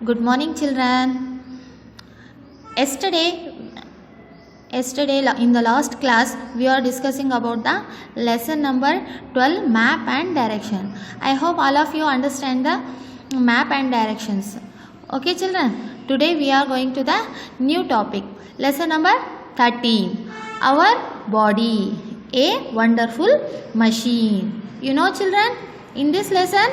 Good morning, children. Yesterday in the last class, we are discussing about the lesson number 12, map and direction. I hope all of you understand the map and directions. Okay, children. Today we are going to the new topic. Lesson number 13. Our body, a wonderful machine. You know, children, in this lesson,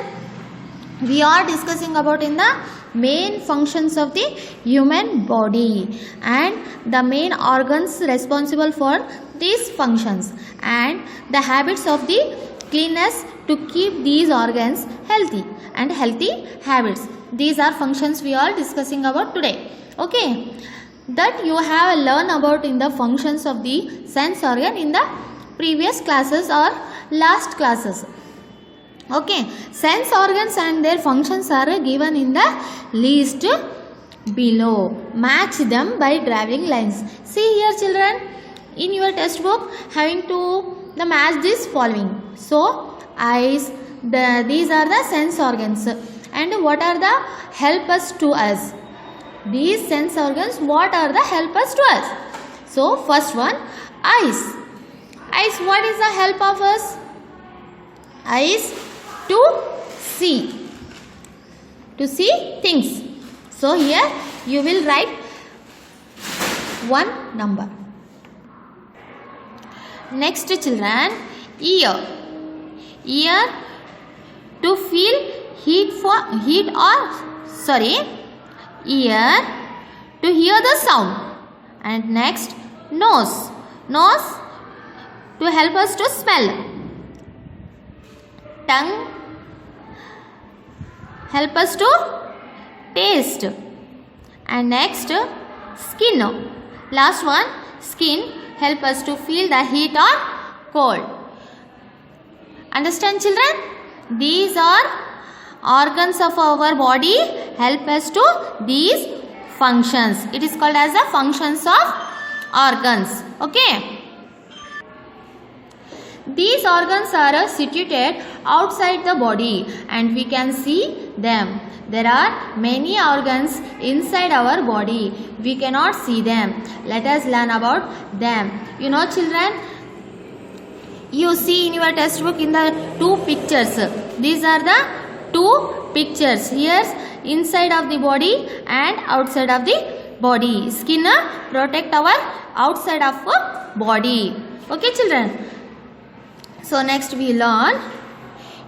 we are discussing about in the main functions of the human body and the main organs responsible for these functions and the habits of the cleanness to keep these organs healthy and healthy habits. These are functions we are discussing about today. Okay, that you have learned about in the functions of the sense organ in the previous classes or last classes. Okay, sense organs and their functions are given in the list below. Match them by drawing lines. See here, children, in your textbook having to the match this following. So eyes, these are the sense organs, and what are the helpers to us? These sense organs, what are the helpers to us? So first one, eyes. Eyes, what is the help of us? Eyes to see things. So here you will write one number. Next, children, ear to feel ear to hear the sound. And next, nose to help us to smell. Tongue help us to taste. And next, skin. Last one, skin help us to feel the heat or cold. Understand, children? These are organs of our body help us to these functions. It is called as the functions of organs. Okay. These organs are situated outside the body and we can see them. There are many organs inside our body. We cannot see them. Let us learn about them. You know, children, you see in your textbook in the two pictures. These are the two pictures. Here, inside of the body and outside of the body. Skin protect our outside of body. Okay, children. So next we learn,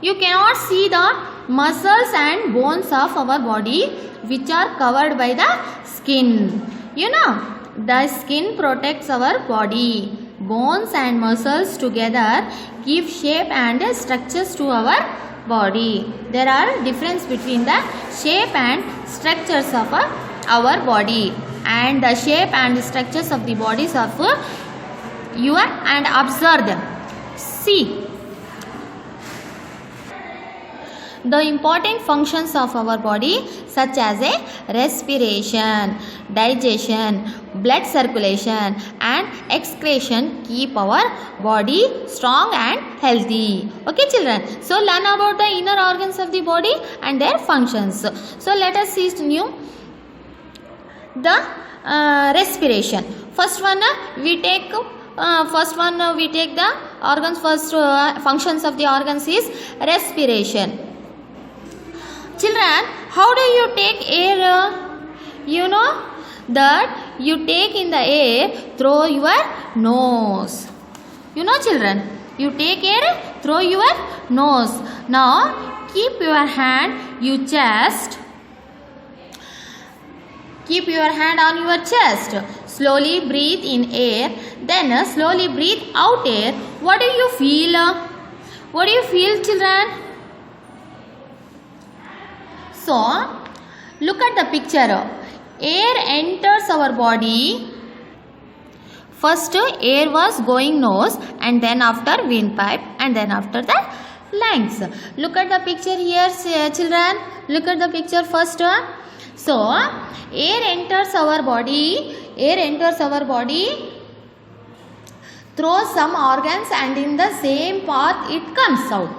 you cannot see the muscles and bones of our body which are covered by the skin. You know, the skin protects our body. Bones and muscles together give shape and structures to our body. There are difference between the shape and structures of our body and the shape and structures of the bodies of you and observe them. See, the important functions of our body such as a respiration, digestion, blood circulation and excretion keep our body strong and healthy. Okay, children. So learn about the inner organs of the body and their functions. So let us see new the respiration. First one we take the organs. First functions of the organs is respiration. Children, how do you take air? You know that you take in the air through your nose. You know, children, you take air through your nose. Now keep your hand on your chest. Slowly breathe in air, then slowly breathe out air. What do you feel? What do you feel, children? So, look at the picture. Air enters our body. First, air was going nose and then after windpipe and then after the lungs. Look at the picture here, children. Look at the picture first. So, air enters our body through some organs and in the same path it comes out.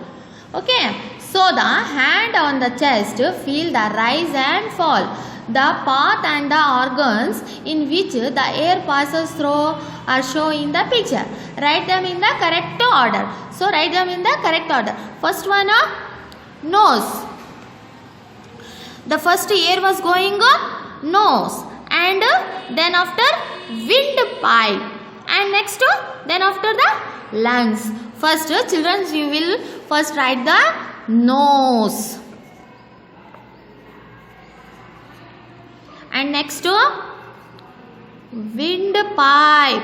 Okay. So the hand on the chest feel the rise and fall. The path and the organs in which the air passes through are shown in the picture. Write them in the correct order. So write them in the correct order. First one, nose. The first air was going nose, and then after windpipe, and next then after the lungs. First, children, you will first write the nose, and next windpipe,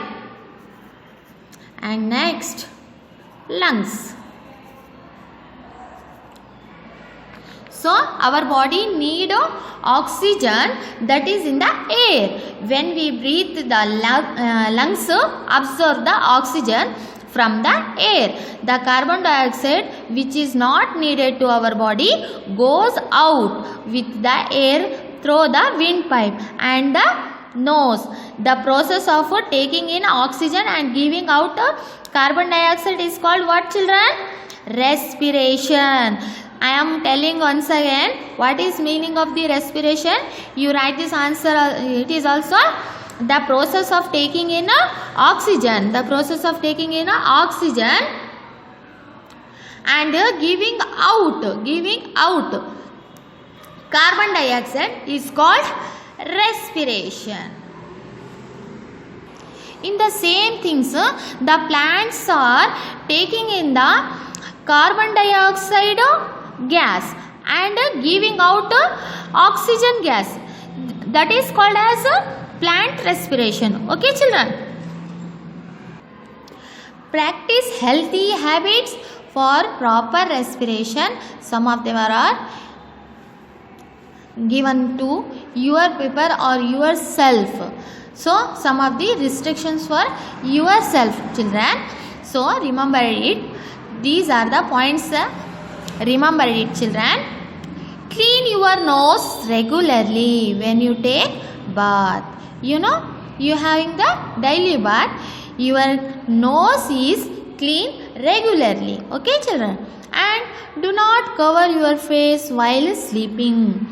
and next lungs. So our body need oxygen that is in the air. When we breathe, the lungs absorb the oxygen from the air. The carbon dioxide which is not needed to our body goes out with the air through the windpipe and the nose. The process of taking in oxygen and giving out carbon dioxide is called what, children? Respiration. I am telling once again what is meaning of the respiration. You write this answer. It is also the process of taking in oxygen. The process of taking in oxygen and giving out carbon dioxide is called respiration. In the same things, the plants are taking in the carbon dioxide gas and giving out oxygen gas. That is called as plant respiration. Okay, children? Practice healthy habits for proper respiration. Some of them are given to your paper or yourself. So, some of the restrictions for yourself, children. So, remember it. These are the points. Remember it, children. Clean your nose regularly when you take bath. You know, you having the daily bath. Your nose is clean regularly. Okay, children. And do not cover your face while sleeping.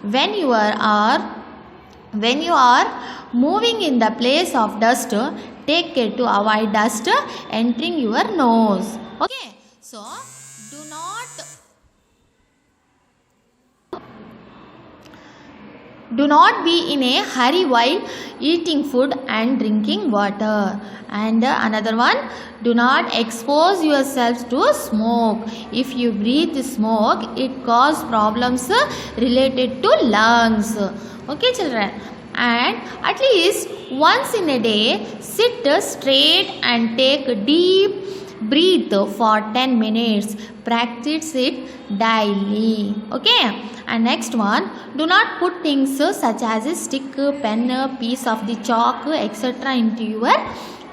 When you are moving in the place of dust, take care to avoid dust entering your nose. Okay, so do not be in a hurry while eating food and drinking water. And another one, do not expose yourself to smoke. If you breathe smoke, it causes problems related to lungs. Okay, children? And at least once in a day, sit straight and take a deep breath for 10 minutes. Practice it daily. Okay? And next one, do not put things such as a stick, pen, piece of the chalk, etc. into your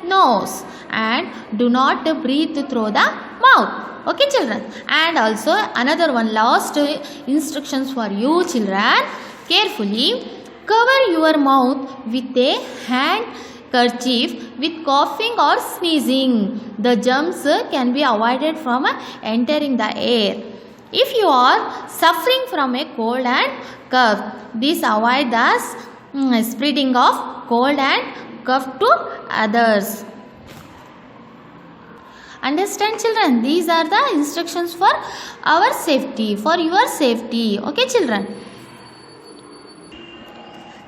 nose. And do not breathe through the mouth. Okay, children? And also another one, last instructions for you, children. Carefully cover your mouth with a handkerchief with coughing or sneezing. The germs can be avoided from entering the air. If you are suffering from a cold and cough, this avoid the spreading of cold and cough to others. Understand, children? These are the instructions for our safety, for your safety. Okay, children?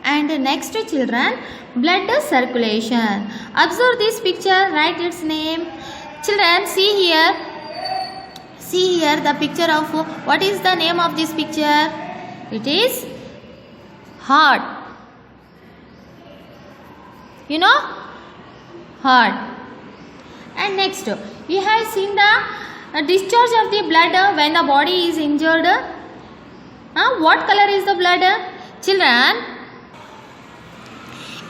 And next, children, blood circulation. Observe this picture, write its name. Children, see here. See here the picture of, what is the name of this picture? It is heart. You know? Heart. And next, we have seen the discharge of the blood when the body is injured. What color is the blood? Children,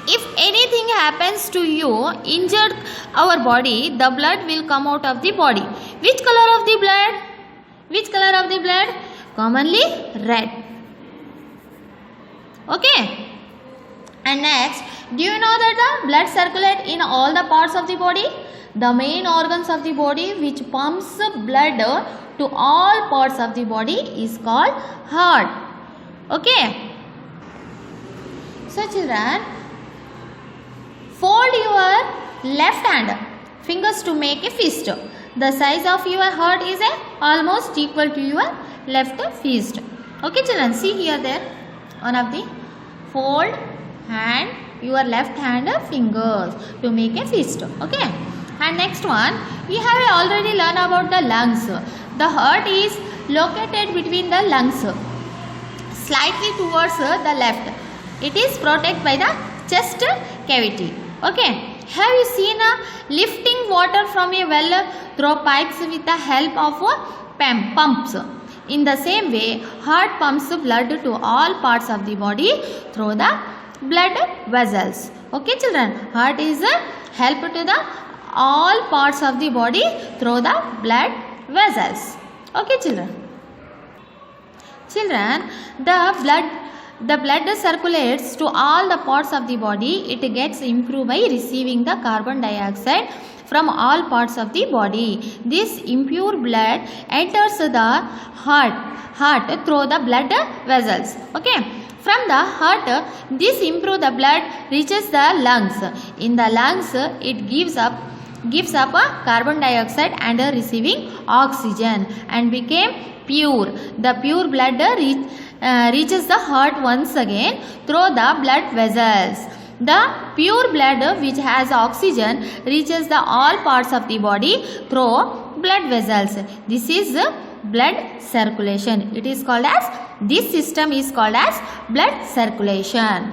if anything happens to you, injured our body, the blood will come out of the body. Which color of the blood? Which color of the blood? Commonly red. Okay. And next, do you know that the blood circulate in all the parts of the body? The main organs of the body which pumps blood to all parts of the body is called heart. Okay. So children, fold your left hand fingers to make a fist. The size of your heart is almost equal to your left fist. Okay children, see here there, one of the fold hand your left hand fingers to make a fist. Okay. And next one, we have already learned about the lungs. The heart is located between the lungs, slightly towards the left. It is protected by the chest cavity. Okay. Have you seen lifting water from a well through pipes with the help of pumps? In the same way, heart pumps blood to all parts of the body through the blood vessels. Okay children, heart is help to the all parts of the body through the blood vessels. Okay children. Children, the blood circulates to all the parts of the body. It gets improved by receiving the carbon dioxide from all parts of the body. This impure blood enters the heart through the blood vessels. Okay. From the heart, this improved the blood reaches the lungs. In the lungs, it gives up carbon dioxide and receiving oxygen and became pure. The pure blood reaches the heart once again through the blood vessels. The pure blood which has oxygen reaches the all parts of the body through blood vessels. This is blood circulation. It is called as, this system is called as blood circulation.